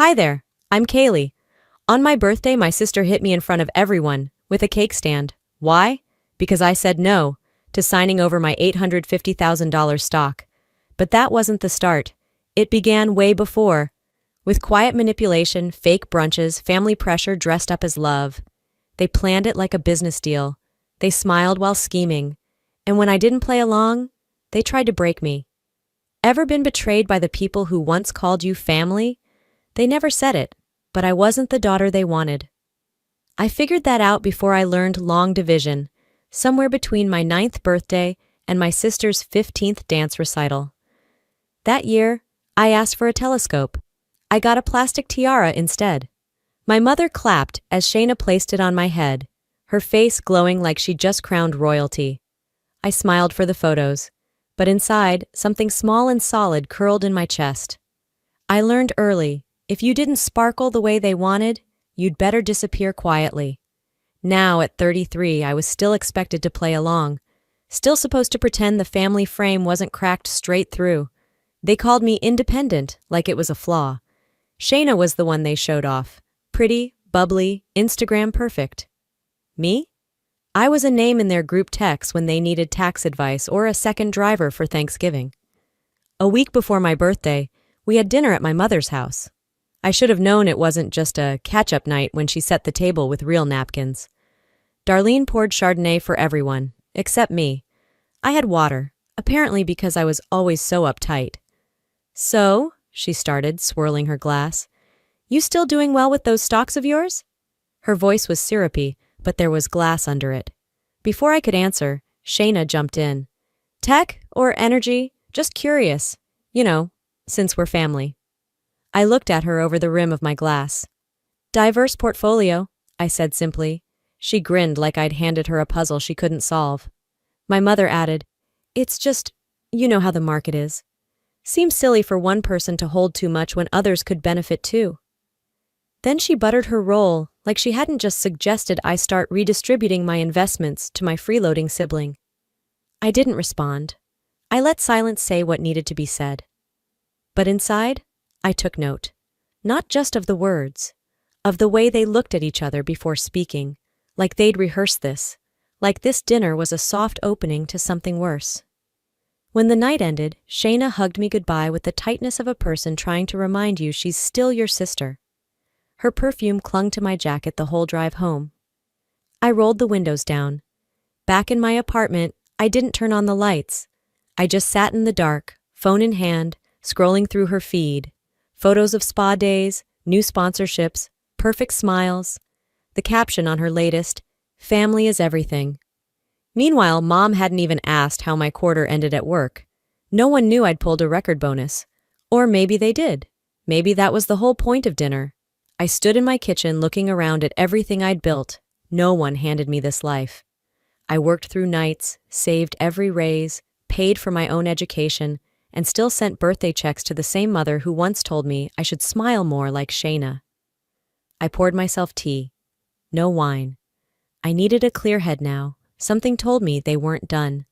Hi there, I'm Kaylee. On my birthday, my sister hit me in front of everyone with a cake stand. Why? Because I said no to signing over my $850,000 stock. But that wasn't the start. It began way before, with quiet manipulation, fake brunches, family pressure dressed up as love. They planned it like a business deal. They smiled while scheming. And when I didn't play along, they tried to break me. Ever been betrayed by the people who once called you family? They never said it, but I wasn't the daughter they wanted. I figured that out before I learned long division, somewhere between my 9th birthday and my sister's 15th dance recital. That year, I asked for a telescope. I got a plastic tiara instead. My mother clapped as Shayna placed it on my head, her face glowing like she'd just crowned royalty. I smiled for the photos, but inside, something small and solid curled in my chest. I learned early, if you didn't sparkle the way they wanted, you'd better disappear quietly. Now, at 33, I was still expected to play along, still supposed to pretend the family frame wasn't cracked straight through. They called me independent, like it was a flaw. Shayna was the one they showed off. Pretty, bubbly, Instagram perfect. Me? I was a name in their group texts when they needed tax advice or a second driver for Thanksgiving. A week before my birthday, we had dinner at my mother's house. I should have known it wasn't just a catch-up night when she set the table with real napkins. Darlene poured Chardonnay for everyone, except me. I had water, apparently because I was always so uptight. "So," she started, swirling her glass, "you still doing well with those stocks of yours?" Her voice was syrupy, but there was glass under it. Before I could answer, Shayna jumped in. "Tech or energy? Just curious. You know, since we're family." I looked at her over the rim of my glass. "Diverse portfolio," I said simply. She grinned like I'd handed her a puzzle she couldn't solve. My mother added, "It's just, you know how the market is. Seems silly for one person to hold too much when others could benefit too." Then she buttered her roll like she hadn't just suggested I start redistributing my investments to my freeloading sibling. I didn't respond. I let silence say what needed to be said. But inside, I took note, not just of the words, of the way they looked at each other before speaking, like they'd rehearsed this, like this dinner was a soft opening to something worse. When the night ended, Shayna hugged me goodbye with the tightness of a person trying to remind you she's still your sister. Her perfume clung to my jacket the whole drive home. I rolled the windows down. Back in my apartment, I didn't turn on the lights. I just sat in the dark, phone in hand, scrolling through her feed. Photos of spa days, new sponsorships, perfect smiles. The caption on her latest, "Family is everything." Meanwhile, Mom hadn't even asked how my quarter ended at work. No one knew I'd pulled a record bonus. Or maybe they did. Maybe that was the whole point of dinner. I stood in my kitchen looking around at everything I'd built. No one handed me this life. I worked through nights, saved every raise, paid for my own education, and still sent birthday checks to the same mother who once told me I should smile more like Shayna. I poured myself tea. No wine. I needed a clear head now. Something told me they weren't done.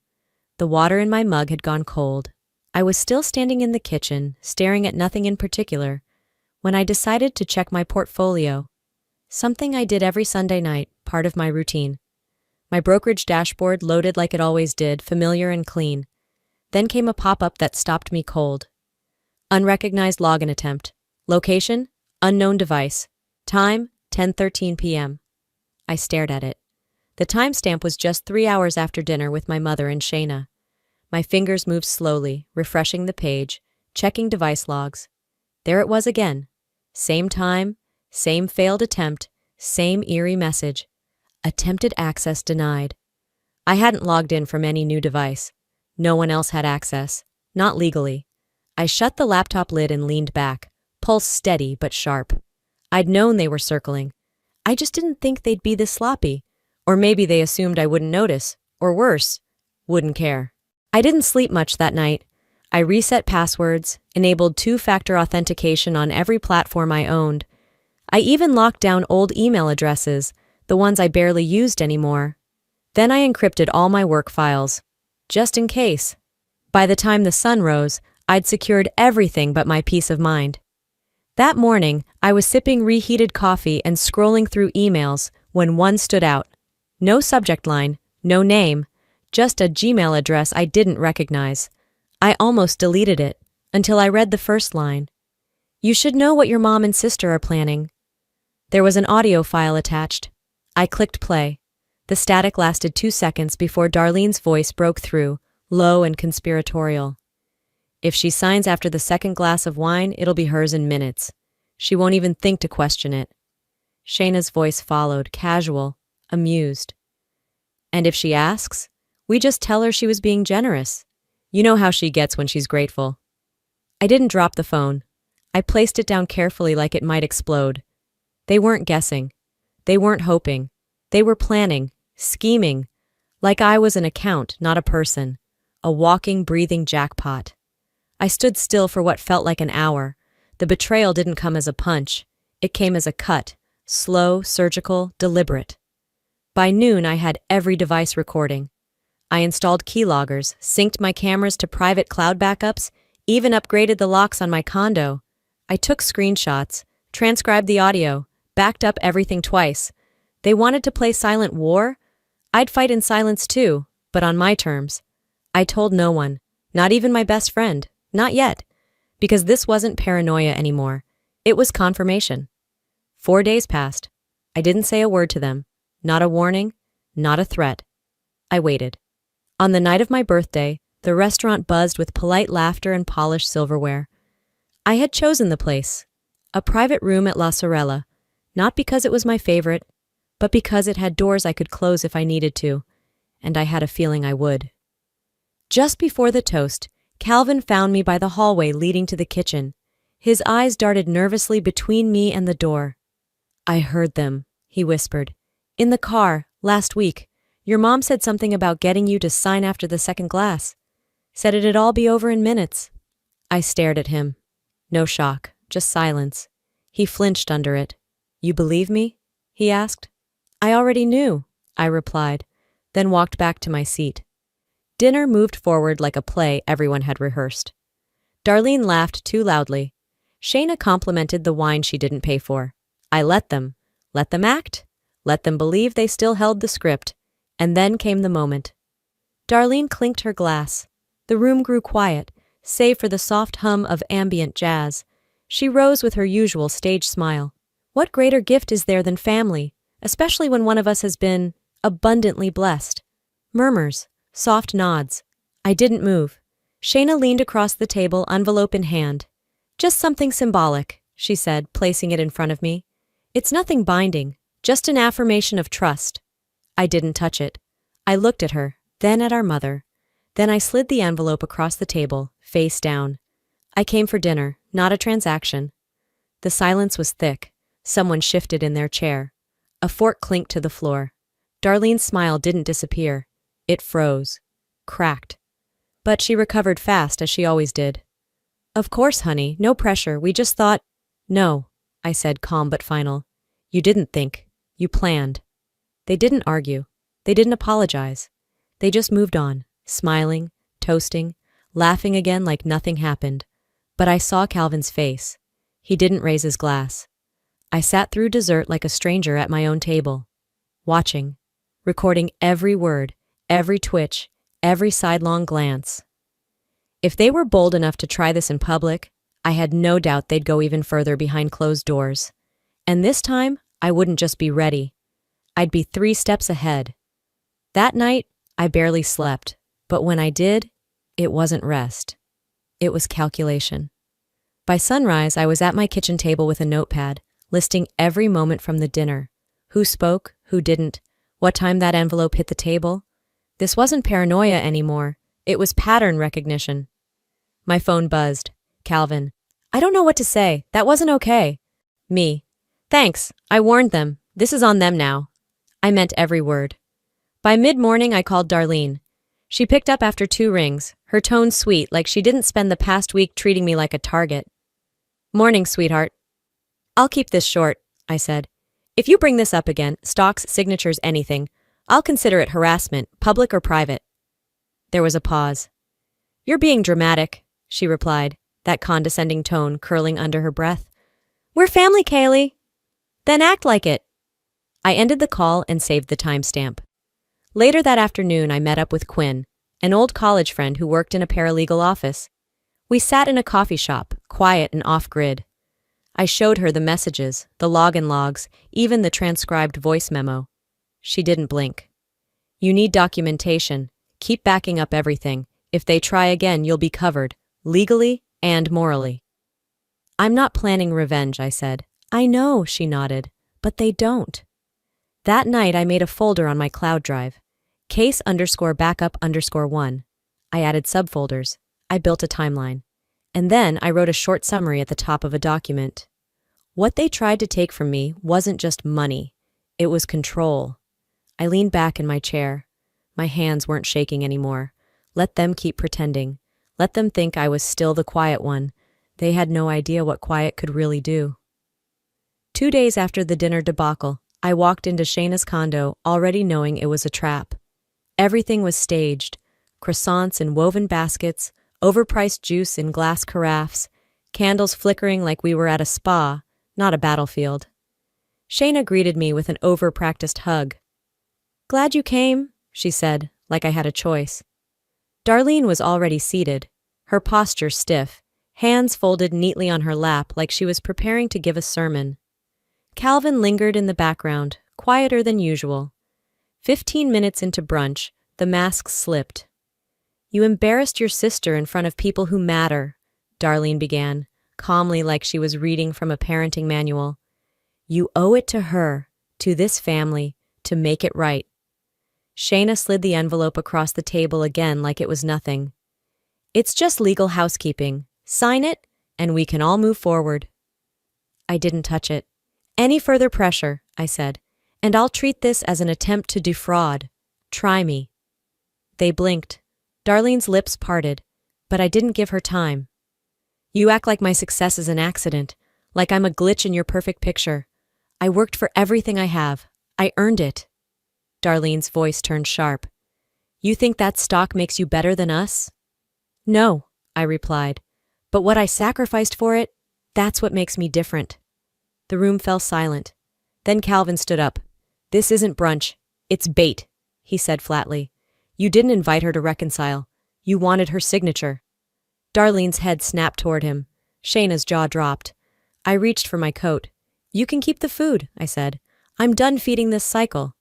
The water in my mug had gone cold. I was still standing in the kitchen, staring at nothing in particular, when I decided to check my portfolio. Something I did every Sunday night, part of my routine. My brokerage dashboard loaded like it always did, familiar and clean. Then came a pop-up that stopped me cold. Unrecognized login attempt. Location? Unknown device. Time? 10:13 p.m. I stared at it. The timestamp was just 3 hours after dinner with my mother and Shayna. My fingers moved slowly, refreshing the page, checking device logs. There it was again. Same time, same failed attempt, same eerie message. Attempted access denied. I hadn't logged in from any new device. No one else had access. Not legally. I shut the laptop lid and leaned back, pulse steady but sharp. I'd known they were circling. I just didn't think they'd be this sloppy. Or maybe they assumed I wouldn't notice, or worse, wouldn't care. I didn't sleep much that night. I reset passwords, enabled two-factor authentication on every platform I owned. I even locked down old email addresses, the ones I barely used anymore. Then I encrypted all my work files, just in case. By the time the sun rose, I'd secured everything but my peace of mind. That morning, I was sipping reheated coffee and scrolling through emails when one stood out. No subject line, no name, just a Gmail address I didn't recognize. I almost deleted it until I read the first line. You should know what your mom and sister are planning. There was an audio file attached. I clicked play. The static lasted 2 seconds before Darlene's voice broke through, low and conspiratorial. If she signs after the second glass of wine, it'll be hers in minutes. She won't even think to question it. Shayna's voice followed, casual, amused. And if she asks, we just tell her she was being generous. You know how she gets when she's grateful. I didn't drop the phone. I placed it down carefully like it might explode. They weren't guessing. They weren't hoping. They were planning, scheming, like I was an account, not a person, a walking, breathing jackpot. I stood still for what felt like an hour. The betrayal didn't come as a punch. It came as a cut, slow, surgical, deliberate. By noon, I had every device recording. I installed keyloggers, synced my cameras to private cloud backups, even upgraded the locks on my condo. I took screenshots, transcribed the audio, backed up everything twice. They wanted to play silent war? I'd fight in silence too, but on my terms. I told no one, not even my best friend, not yet, because this wasn't paranoia anymore. It was confirmation. 4 days passed. I didn't say a word to them, not a warning, not a threat. I waited. On the night of my birthday, the restaurant buzzed with polite laughter and polished silverware. I had chosen the place, a private room at La Sorella, not because it was my favorite, but because it had doors I could close if I needed to, and I had a feeling I would. Just before the toast, Calvin found me by the hallway leading to the kitchen. His eyes darted nervously between me and the door. I heard them, he whispered. In the car, last week. Your mom said something about getting you to sign after the second glass. Said it'd all be over in minutes. I stared at him. No shock, just silence. He flinched under it. You believe me? He asked. I already knew, I replied, then walked back to my seat. Dinner moved forward like a play everyone had rehearsed. Darlene laughed too loudly. Shayna complimented the wine she didn't pay for. I let them act, let them believe they still held the script, and then came the moment. Darlene clinked her glass. The room grew quiet, save for the soft hum of ambient jazz. She rose with her usual stage smile. What greater gift is there than family, especially when one of us has been abundantly blessed? Murmurs, soft nods. I didn't move. Shayna leaned across the table, envelope in hand. Just something symbolic, she said, placing it in front of me. It's nothing binding, just an affirmation of trust. I didn't touch it. I looked at her, then at our mother. Then I slid the envelope across the table, face down. I came for dinner, not a transaction. The silence was thick. Someone shifted in their chair. A fork clinked to the floor. Darlene's smile didn't disappear. It froze. Cracked. But she recovered fast, as she always did. Of course, honey, no pressure, we just thought… No, I said, calm but final. You didn't think. You planned. They didn't argue. They didn't apologize. They just moved on, smiling, toasting, laughing again like nothing happened. But I saw Calvin's face. He didn't raise his glass. I sat through dessert like a stranger at my own table, watching, recording every word, every twitch, every sidelong glance. If they were bold enough to try this in public, I had no doubt they'd go even further behind closed doors. And this time, I wouldn't just be ready. I'd be 3 steps ahead. That night, I barely slept, but when I did, it wasn't rest. It was calculation. By sunrise, I was at my kitchen table with a notepad, listing every moment from the dinner. Who spoke, who didn't, what time that envelope hit the table. This wasn't paranoia anymore. It was pattern recognition. My phone buzzed. Calvin. I don't know what to say. That wasn't okay. Me. Thanks. I warned them. This is on them now. I meant every word. By mid-morning, I called Darlene. She picked up after 2 rings, her tone sweet, like she didn't spend the past week treating me like a target. Morning, sweetheart. I'll keep this short, I said. If you bring this up again, stocks, signatures, anything, I'll consider it harassment, public or private. There was a pause. You're being dramatic, she replied, that condescending tone curling under her breath. We're family, Kaylee. Then act like it. I ended the call and saved the timestamp. Later that afternoon, I met up with Quinn, an old college friend who worked in a paralegal office. We sat in a coffee shop, quiet and off-grid. I showed her the messages, the login logs, even the transcribed voice memo. She didn't blink. You need documentation. Keep backing up everything. If they try again, you'll be covered, legally and morally. I'm not planning revenge, I said. I know, she nodded, but they don't. That night, I made a folder on my cloud drive. Case_backup_1. I added subfolders. I built a timeline. And then I wrote a short summary at the top of a document. What they tried to take from me wasn't just money. It was control. I leaned back in my chair. My hands weren't shaking anymore. Let them keep pretending. Let them think I was still the quiet one. They had no idea what quiet could really do. 2 days after the dinner debacle, I walked into Shayna's condo already knowing it was a trap. Everything was staged. Croissants in woven baskets, overpriced juice in glass carafes, candles flickering like we were at a spa, not a battlefield. Shayna greeted me with an over-practiced hug. Glad you came, she said, like I had a choice. Darlene was already seated, her posture stiff, hands folded neatly on her lap like she was preparing to give a sermon. Calvin lingered in the background, quieter than usual. 15 minutes into brunch, the mask slipped. You embarrassed your sister in front of people who matter, Darlene began, calmly like she was reading from a parenting manual. You owe it to her, to this family, to make it right. Shayna slid the envelope across the table again like it was nothing. It's just legal housekeeping. Sign it, and we can all move forward. I didn't touch it. Any further pressure, I said, and I'll treat this as an attempt to defraud. Try me. They blinked. Darlene's lips parted, but I didn't give her time. You act like my success is an accident, like I'm a glitch in your perfect picture. I worked for everything I have. I earned it. Darlene's voice turned sharp. You think that stock makes you better than us? No, I replied. But what I sacrificed for it, that's what makes me different. The room fell silent. Then Calvin stood up. This isn't brunch. It's bait, he said flatly. You didn't invite her to reconcile. You wanted her signature. Darlene's head snapped toward him. Shayna's jaw dropped. I reached for my coat. You can keep the food, I said. I'm done feeding this cycle.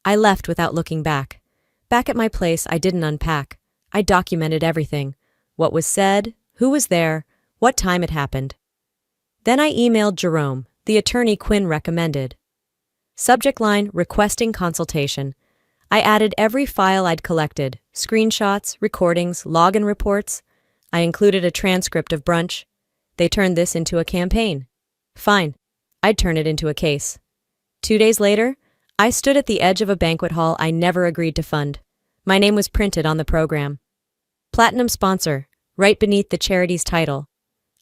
I left without looking back. Back at my place, I didn't unpack. I documented everything. What was said, who was there, what time it happened. Then I emailed Jerome, the attorney Quinn recommended. Subject line, requesting consultation. I added every file I'd collected, screenshots, recordings, login reports. I included a transcript of brunch. They turned this into a campaign. Fine, I'd turn it into a case. 2 days later, I stood at the edge of a banquet hall I never agreed to fund. My name was printed on the program. Platinum sponsor, right beneath the charity's title.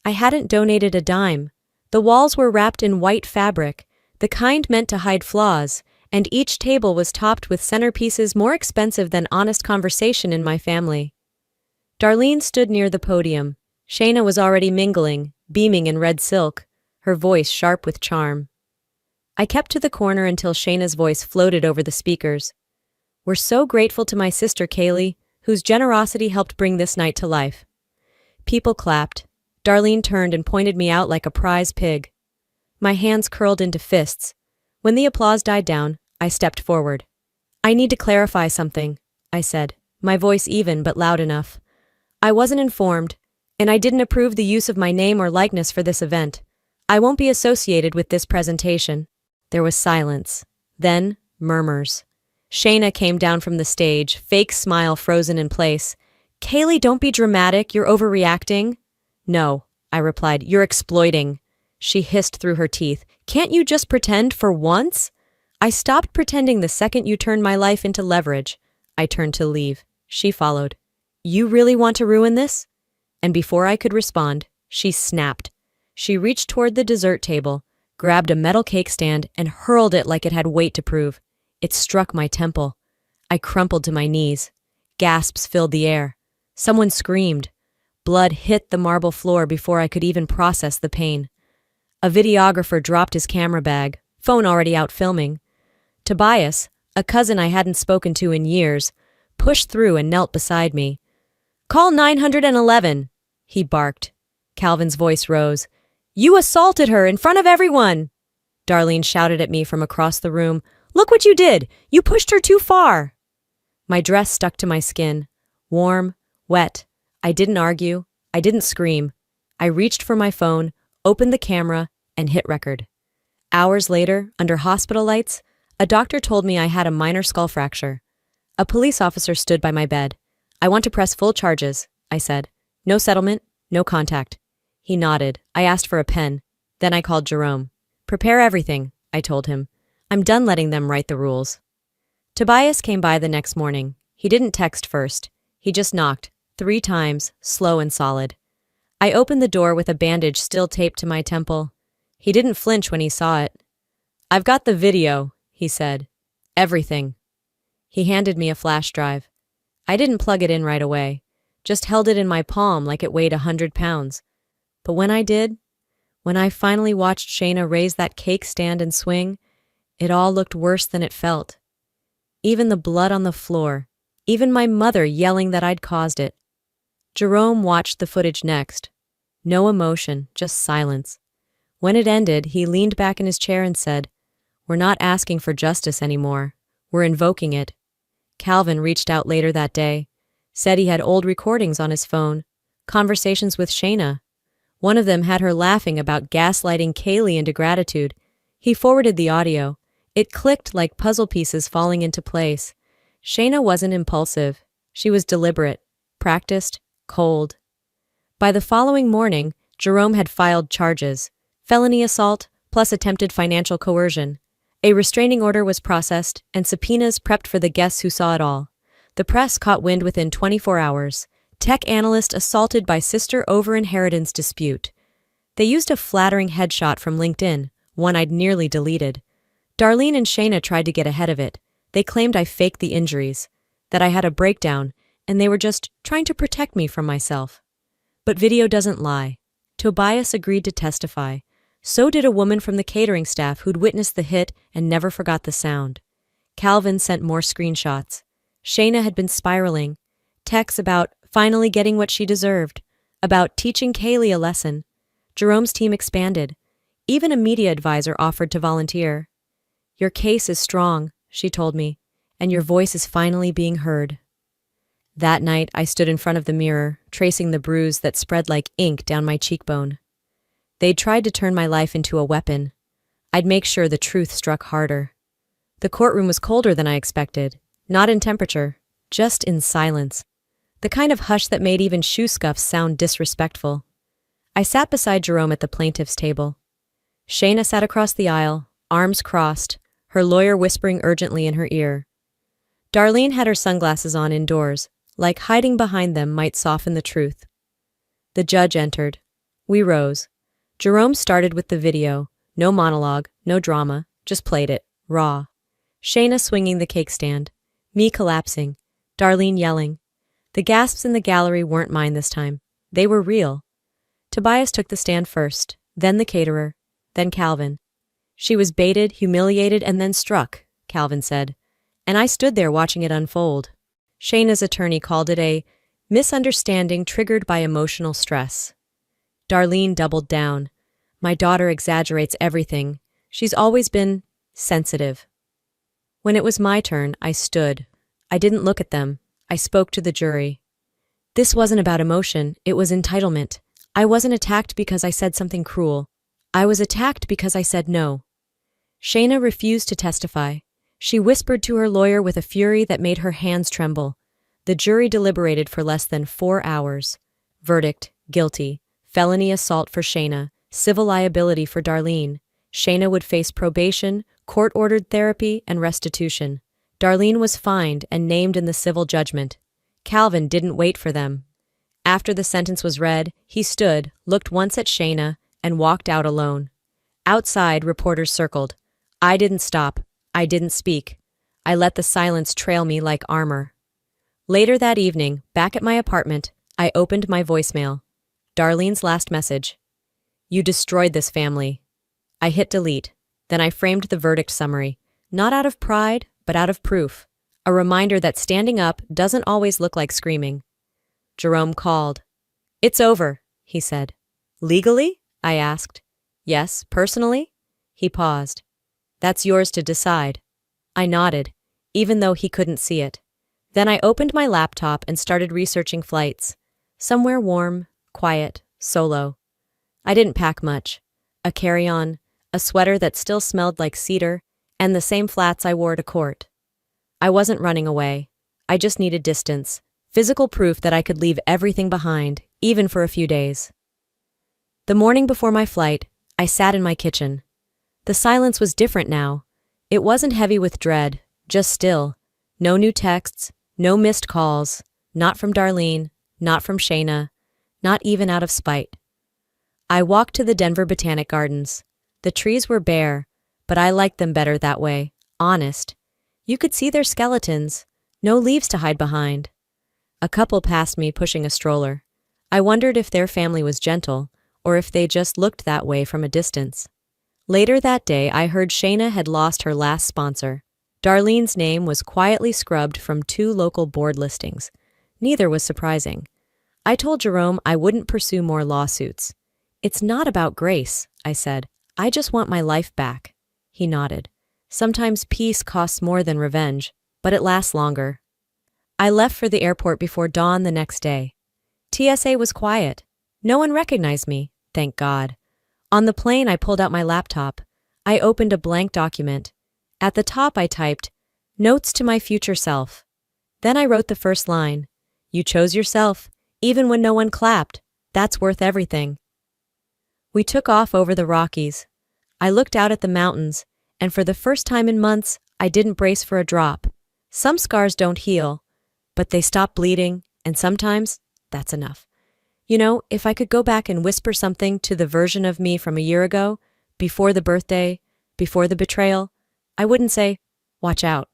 I hadn't donated a dime. The walls were wrapped in white fabric, the kind meant to hide flaws, and each table was topped with centerpieces more expensive than honest conversation in my family. Darlene stood near the podium. Shayna was already mingling, beaming in red silk, her voice sharp with charm. I kept to the corner until Shayna's voice floated over the speakers. We're so grateful to my sister Kaylee, whose generosity helped bring this night to life. People clapped. Darlene turned and pointed me out like a prize pig. My hands curled into fists. When the applause died down, I stepped forward. I need to clarify something, I said, my voice even but loud enough. I wasn't informed, and I didn't approve the use of my name or likeness for this event. I won't be associated with this presentation. There was silence. Then, murmurs. Shayna came down from the stage, fake smile frozen in place. Kaylee, don't be dramatic, you're overreacting. No, I replied, you're exploiting. She hissed through her teeth. Can't you just pretend for once? I stopped pretending the second you turned my life into leverage. I turned to leave. She followed. You really want to ruin this? And before I could respond, she snapped. She reached toward the dessert table, grabbed a metal cake stand, and hurled it like it had weight to prove. It struck my temple. I crumpled to my knees. Gasps filled the air. Someone screamed. Blood hit the marble floor before I could even process the pain. A videographer dropped his camera bag, phone already out filming. Tobias, a cousin I hadn't spoken to in years, pushed through and knelt beside me. "Call 911, he barked. Calvin's voice rose. "You assaulted her in front of everyone!" Darlene shouted at me from across the room. "Look what you did! You pushed her too far!" My dress stuck to my skin. Warm, wet. I didn't argue. I didn't scream. I reached for my phone, opened the camera, and hit record. Hours later, under hospital lights, a doctor told me I had a minor skull fracture. A police officer stood by my bed. "I want to press full charges," I said. "No settlement, no contact." He nodded. I asked for a pen. Then I called Jerome. "Prepare everything," I told him. "I'm done letting them write the rules." Tobias came by the next morning. He didn't text first. He just knocked, 3 times, slow and solid. I opened the door with a bandage still taped to my temple. He didn't flinch when he saw it. "I've got the video," he said. "Everything." He handed me a flash drive. I didn't plug it in right away, just held it in my palm like it weighed 100 pounds. But when I did, when I finally watched Shayna raise that cake stand and swing, it all looked worse than it felt. Even the blood on the floor, even my mother yelling that I'd caused it. Jerome watched the footage next. No emotion, just silence. When it ended, he leaned back in his chair and said, "We're not asking for justice anymore. We're invoking it." Calvin reached out later that day, said he had old recordings on his phone, conversations with Shayna. One of them had her laughing about gaslighting Kaylee into gratitude. He forwarded the audio. It clicked like puzzle pieces falling into place. Shayna wasn't impulsive. She was deliberate, practiced, cold. By the following morning, Jerome had filed charges: felony assault plus attempted financial coercion. A restraining order was processed, and subpoenas prepped for the guests who saw it all. The press caught wind within 24 hours. Tech analyst assaulted by sister over inheritance dispute. They used a flattering headshot from LinkedIn, one I'd nearly deleted. Darlene and Shayna tried to get ahead of it. They claimed I faked the injuries, that I had a breakdown, and they were just trying to protect me from myself. But video doesn't lie. Tobias agreed to testify. So did a woman from the catering staff who'd witnessed the hit and never forgot the sound. Calvin sent more screenshots. Shayna had been spiraling. Texts about finally getting what she deserved, about teaching Kaylee a lesson. Jerome's team expanded. Even a media advisor offered to volunteer. "Your case is strong," she told me, "and your voice is finally being heard." That night, I stood in front of the mirror, tracing the bruise that spread like ink down my cheekbone. They'd tried to turn my life into a weapon. I'd make sure the truth struck harder. The courtroom was colder than I expected, not in temperature, just in silence. The kind of hush that made even shoe scuffs sound disrespectful. I sat beside Jerome at the plaintiff's table. Shayna sat across the aisle, arms crossed, her lawyer whispering urgently in her ear. Darlene had her sunglasses on indoors, like hiding behind them might soften the truth. The judge entered. We rose. Jerome started with the video. No monologue, no drama, just played it, raw. Shayna swinging the cake stand. Me collapsing. Darlene yelling. The gasps in the gallery weren't mine this time. They were real. Tobias took the stand first, then the caterer, then Calvin. "She was baited, humiliated, and then struck," Calvin said. And I stood there watching it unfold. Shayna's attorney called it a misunderstanding triggered by emotional stress. Darlene doubled down. "My daughter exaggerates everything. She's always been sensitive." When it was my turn, I stood. I didn't look at them. I spoke to the jury. This wasn't about emotion, it was entitlement. I wasn't attacked because I said something cruel. I was attacked because I said no. Shayna refused to testify. She whispered to her lawyer with a fury that made her hands tremble. The jury deliberated for less than 4 hours. Verdict: guilty. Felony assault for Shayna. Civil liability for Darlene. Shayna would face probation, court-ordered therapy, and restitution. Darlene was fined and named in the civil judgment. Calvin didn't wait for them. After the sentence was read, he stood, looked once at Shayna, and walked out alone. Outside, reporters circled. I didn't stop. I didn't speak. I let the silence trail me like armor. Later that evening, back at my apartment, I opened my voicemail. Darlene's last message. "You destroyed this family. I hit delete. Then I framed the verdict summary, not out of pride, but out of proof. A reminder that standing up doesn't always look like screaming. Jerome called. "It's over," he said. "Legally?" I asked. "Yes, personally?" He paused. "That's yours to decide." I nodded, even though he couldn't see it. Then I opened my laptop and started researching flights. Somewhere warm, quiet, solo. I didn't pack much. A carry-on, a sweater that still smelled like cedar, and the same flats I wore to court. I wasn't running away. I just needed distance, physical proof that I could leave everything behind, even for a few days. The morning before my flight, I sat in my kitchen. The silence was different now. It wasn't heavy with dread, just still. No new texts, no missed calls, not from Darlene, not from Shayna, not even out of spite. I walked to the Denver Botanic Gardens. The trees were bare, but I liked them better that way, honest. You could see their skeletons, no leaves to hide behind. A couple passed me pushing a stroller. I wondered if their family was gentle, or if they just looked that way from a distance. Later that day, I heard Shayna had lost her last sponsor. Darlene's name was quietly scrubbed from 2 local board listings. Neither was surprising. I told Jerome I wouldn't pursue more lawsuits. "It's not about Grace," I said. "I just want my life back." He nodded. Sometimes peace costs more than revenge, but it lasts longer. I left for the airport before dawn the next day. TSA was quiet. No one recognized me, thank God. On the plane, I pulled out my laptop. I opened a blank document. At the top, I typed, "Notes to my future self." Then I wrote the first line. "You chose yourself, even when no one clapped. That's worth everything." We took off over the Rockies. I looked out at the mountains, and for the first time in months, I didn't brace for a drop. Some scars don't heal, but they stop bleeding, and sometimes that's enough. You know, if I could go back and whisper something to the version of me from a year ago, before the birthday, before the betrayal, I wouldn't say, "Watch out."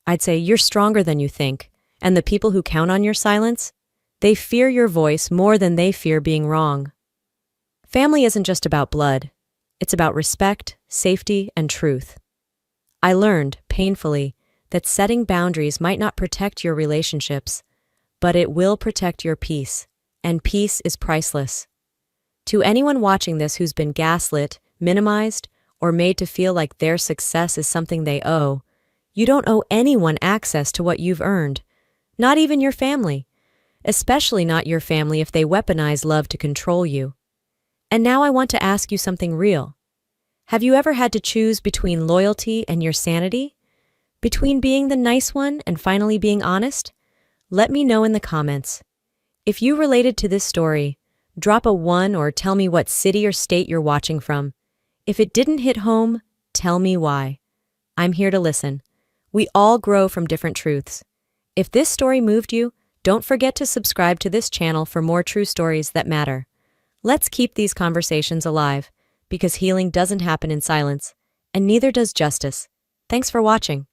I'd say, "You're stronger than you think, and the people who count on your silence, they fear your voice more than they fear being wrong." Family isn't just about blood. It's about respect, safety, and truth. I learned, painfully, that setting boundaries might not protect your relationships, but it will protect your peace, and peace is priceless. To anyone watching this who's been gaslit, minimized, or made to feel like their success is something they owe, you don't owe anyone access to what you've earned, not even your family, especially not your family if they weaponize love to control you. And now I want to ask you something real. Have you ever had to choose between loyalty and your sanity? Between being the nice one and finally being honest? Let me know in the comments. If you related to this story, drop a 1 or tell me what city or state you're watching from. If it didn't hit home, tell me why. I'm here to listen. We all grow from different truths. If this story moved you, don't forget to subscribe to this channel for more true stories that matter. Let's keep these conversations alive, because healing doesn't happen in silence, and neither does justice. Thanks for watching.